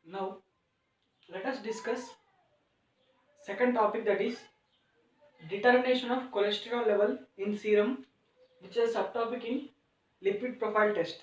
Now let us discuss second topic, that is determination of cholesterol level in serum, which is a subtopic in lipid profile test.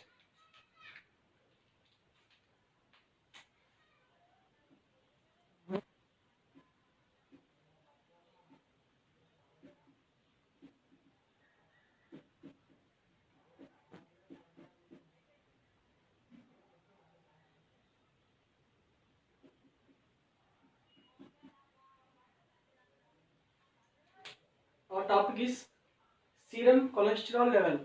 Our topic is serum cholesterol level.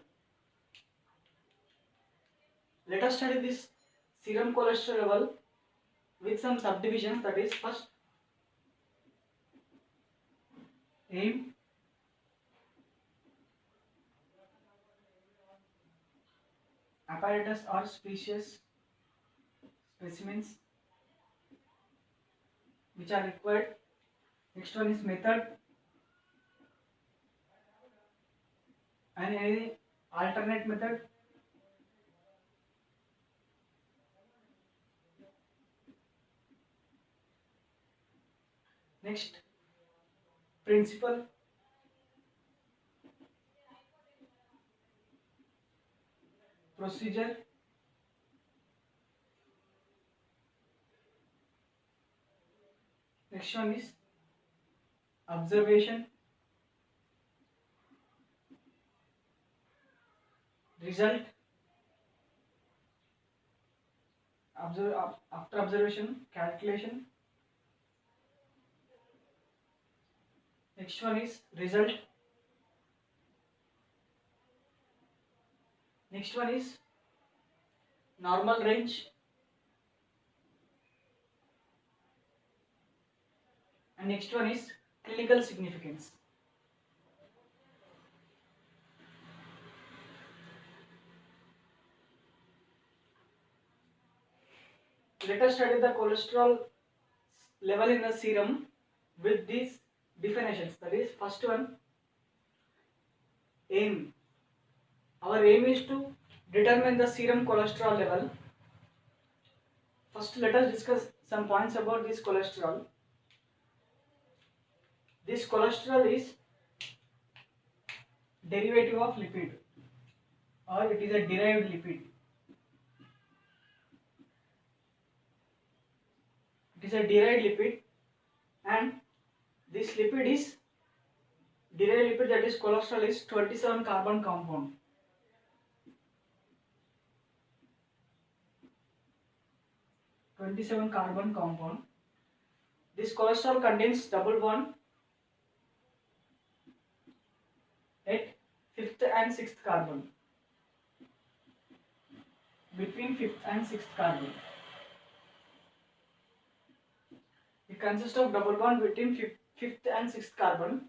Let us study this serum cholesterol level with some subdivisions, that is first aim, apparatus or species, specimens which are required. Next one is method and any alternate method. Next, principle, procedure, next one is observation, result, after observation, calculation. Next one is result. Next one is normal range, and next one is clinical significance. Let us study the cholesterol level in the serum with these definitions. That is, first one, aim. Our aim is to determine the serum cholesterol level. First, let us discuss some points about this cholesterol. This cholesterol is derivative of lipid, or it is a derived lipid. It is a derived lipid, and this lipid is derived lipid, that is cholesterol, is 27 carbon compound. This cholesterol contains double bond at fifth and sixth carbon, between fifth and sixth carbon. It consists of double bond between fifth and sixth carbon,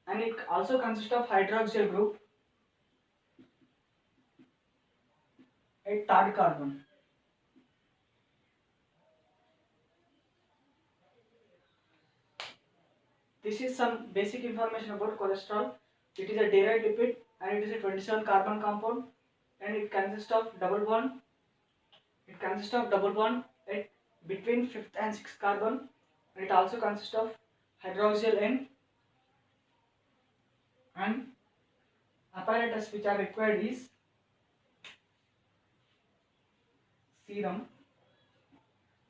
and it also consists of hydroxyl group at third carbon. This is some basic information about cholesterol. It is a derived lipid and it is a 27 carbon compound, and it consists of double bond. It consists of double bond at between fifth and sixth carbon, and it also consists of hydroxyl end, and apparatus which are required is serum.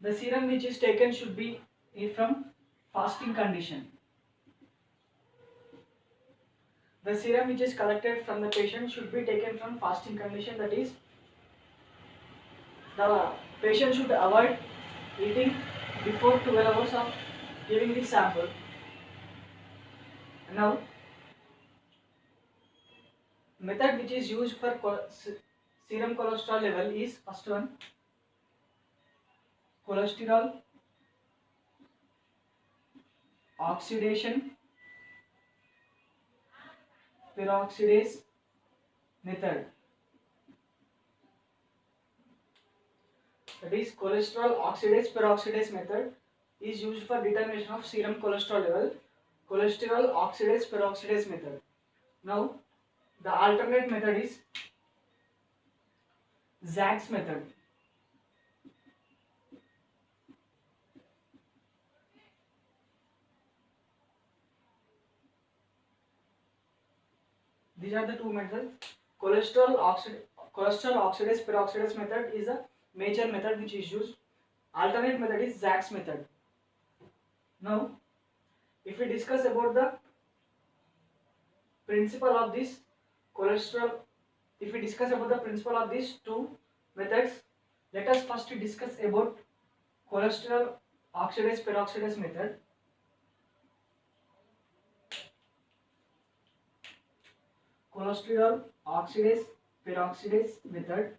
The serum which is taken should be from fasting condition. The serum which is collected from the patient should be taken from fasting condition, that is, the patient should avoid eating before 12 hours of giving the sample. Now, method which is used for serum cholesterol level is first one, cholesterol oxidation peroxidase method. That is, cholesterol oxidase peroxidase method is used for determination of serum cholesterol level. Cholesterol oxidase peroxidase method. Now, the alternate method is Zach's method. These are the two methods. Cholesterol oxidase peroxidase method is a major method which is used. Alternate method is Zach's method. Now, if we discuss about the principle of this cholesterol, if we discuss about the principle of these two methods, let us first discuss about cholesterol oxidase peroxidase method. Cholesterol oxidase peroxidase method.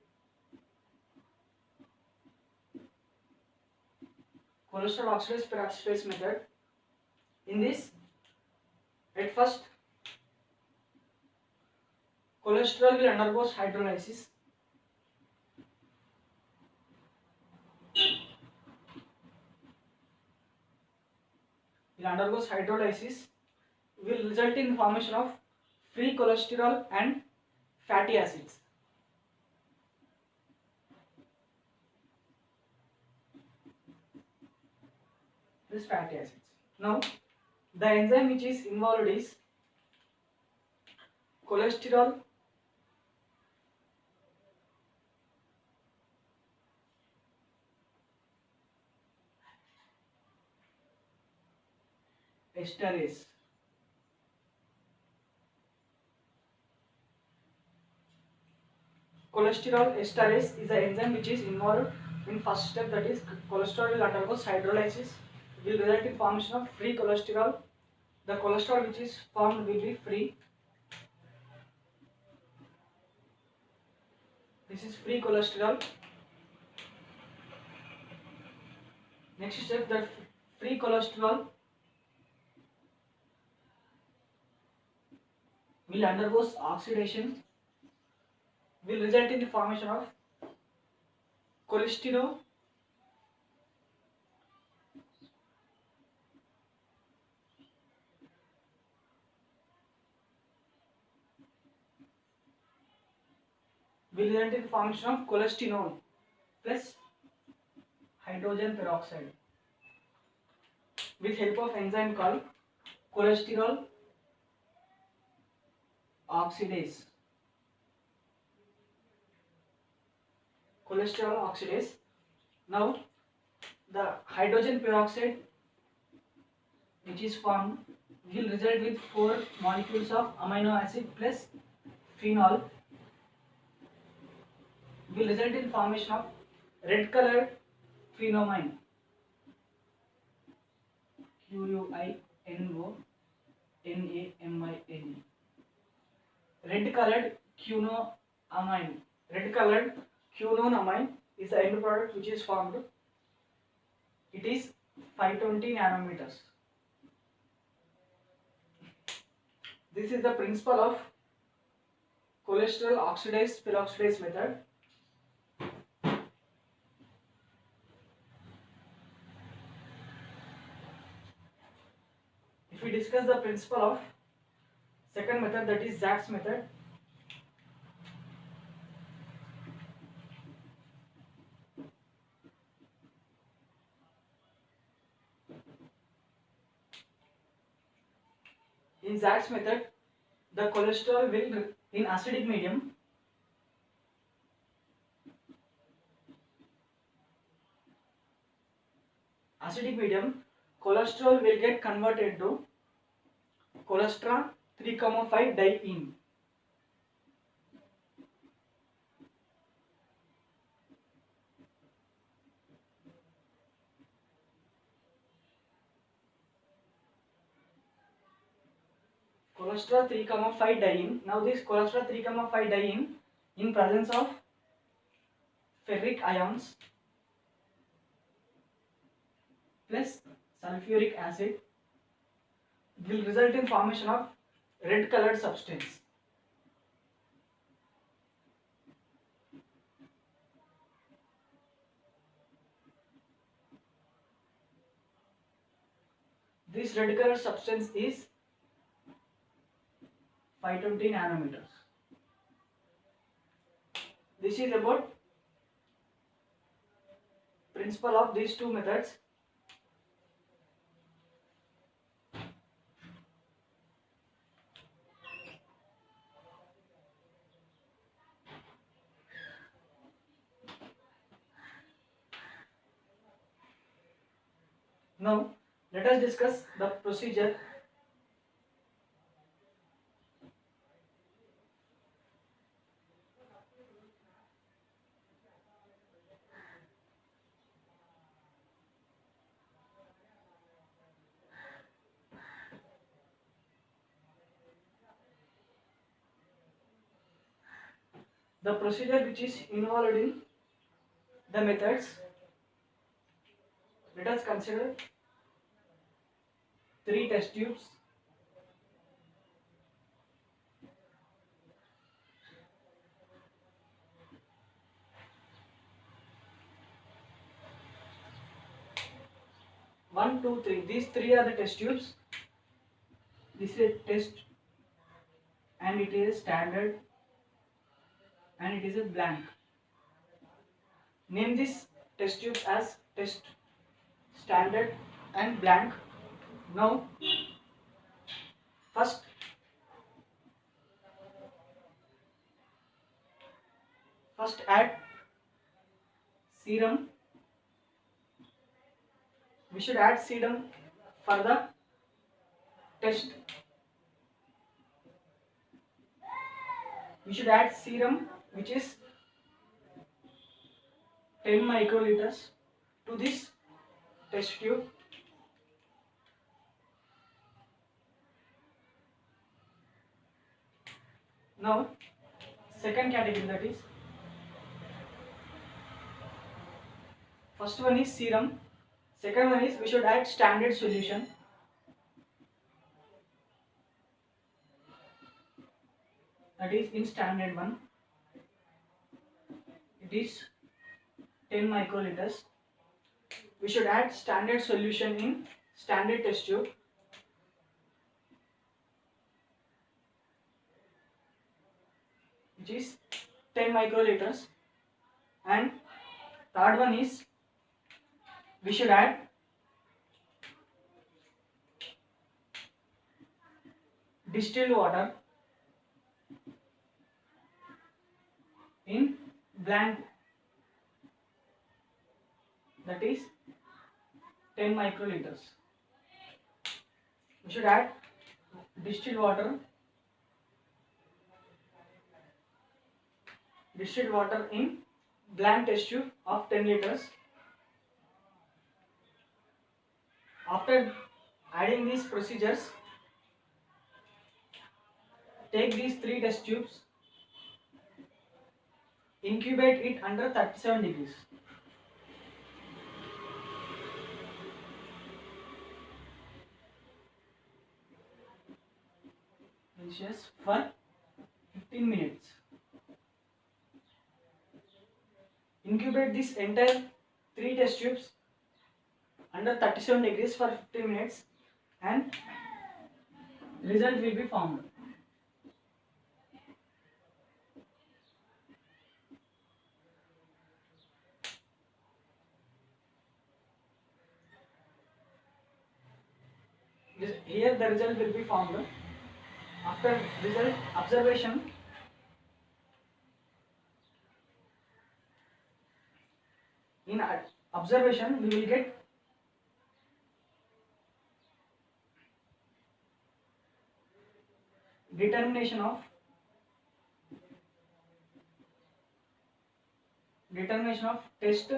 Cholesterol oxidase peroxidase method. In this, at first, cholesterol will undergo hydrolysis. Will result in formation of free cholesterol and fatty acids. These fatty acids. Now, the enzyme which is involved is cholesterol esterase. Cholesterol esterase is the enzyme which is involved in first step, that is cholesterol will undergo hydrolysis, will result in formation of free cholesterol. The cholesterol which is formed will be free. This is free cholesterol. Next step, the free cholesterol will undergo oxidation, will result in the formation of cholesterol will result in the formation of cholesterol plus hydrogen peroxide with help of enzyme called cholesterol oxidase. Now, the hydrogen peroxide which is formed will result with 4 molecules of amino acid plus phenol, will result in formation of red colored phenamine, QUINONAMINE, red colored quinoamine. Red colored quinoamine is the end product which is formed. It is 520 nanometers. This is the principle of cholesterol oxidase peroxidase method. If we discuss the principle of second method, that is Zach's method. In Zach's method, the cholesterol will, in acidic medium, cholesterol will get converted to cholesterol 3,5 diene. Cholesterol 3,5 diene. Now this cholesterol 3,5 diene, in presence of ferric ions plus sulfuric acid, will result in formation of red colored substance. This red colored substance is 520 nanometers. This is about principle of these two methods. Now let us discuss the procedure. The procedure which is involved in the methods. Let us consider three test tubes. One, two, three. These three are the test tubes. This is a test and it is standard and it is a blank. Name this test tube as test standard and blank. Now first add serum. We should add serum for the test. We should add serum which is 10 microliters to this test tube. Now second category, that is first one is serum, second one is we should add standard solution. That is in standard one it is 10 microliters. We should add standard solution in standard test tube. Which is 10 microliters. And third one is we should add distilled water in blank, that is 10 microliters. We should add distilled water in blank test tube of 10 liters. After adding these procedures, take these three test tubes, incubate it under 37 degrees. Celsius for 15 minutes. Incubate this entire three test tubes under 37 degrees for 15 minutes and result will be found. Here the result will be found. After result observation, in observation we will get determination of test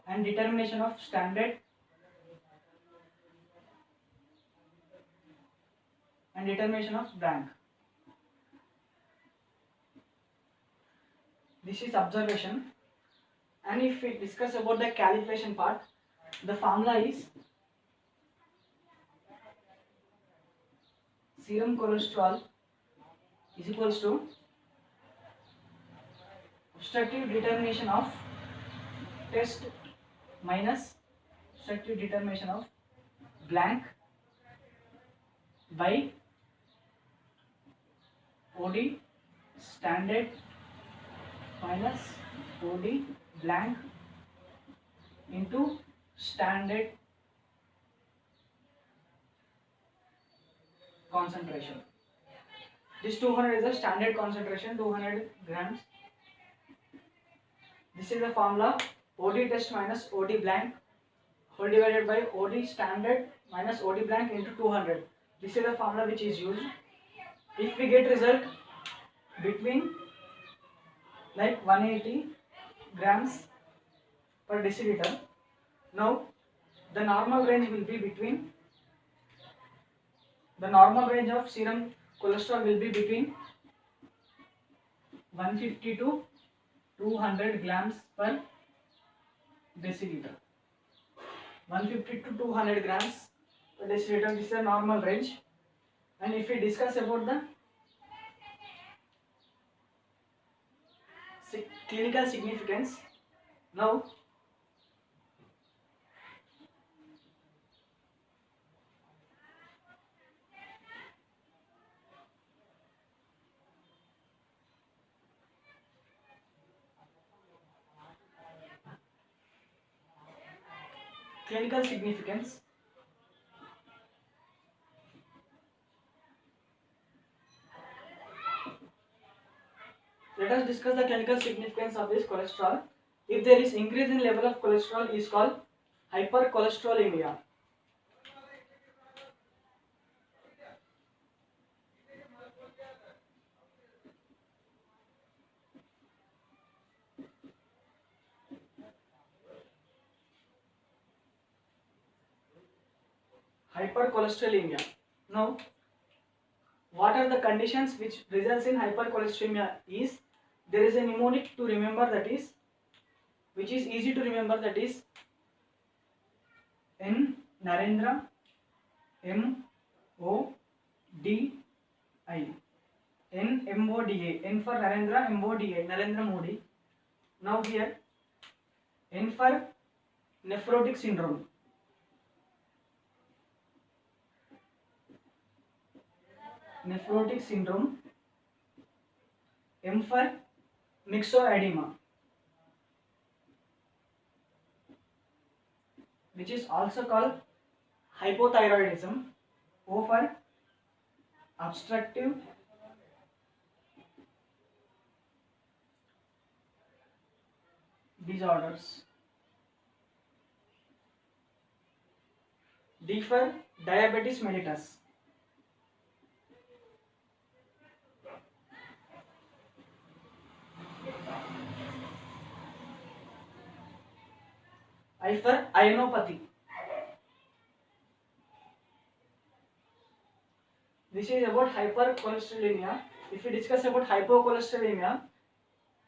and determination of standard and determination of blank. This is observation. And if we discuss about the calibration part, the formula is serum cholesterol is equals to objective determination of test minus objective determination of blank by OD standard minus OD blank into standard concentration. This 200 is the standard concentration, 200 grams. This is the formula OD test minus OD blank whole divided by OD standard minus OD blank into 200. This is the formula which is used. If we get result between like 180 grams per deciliter, now the normal range will be between, the normal range of serum cholesterol will be between 150 to 200 grams per deciliter. 150 to 200 grams per deciliter, this is a normal range. And if we discuss about the clinical significance, now clinical significance. Let us discuss the clinical significance of this cholesterol. If there is increase in level of cholesterol is called hypercholesterolemia. Hypercholesterolemia. Now, what are the conditions which results in hypercholesterolemia is, there is a mnemonic to remember, that is, which is easy to remember, that is N Narendra MODI. N MODA. N for Narendra, MODA Narendra Modi. Now here N for nephrotic syndrome. Nephrotic syndrome. M for myxoedema, which is also called hypothyroidism. O for obstructive disorders. D for diabetes mellitus. I for ionopathy. This is about hypercholesterolemia. If we discuss about hypocholesterolemia,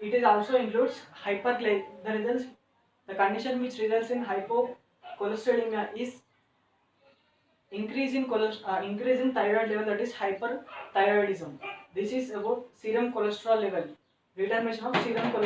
it is also includes the condition which results in hypocholesterolemia is increase in thyroid level, that is hyperthyroidism. This is about serum cholesterol level, determination of serum cholesterol.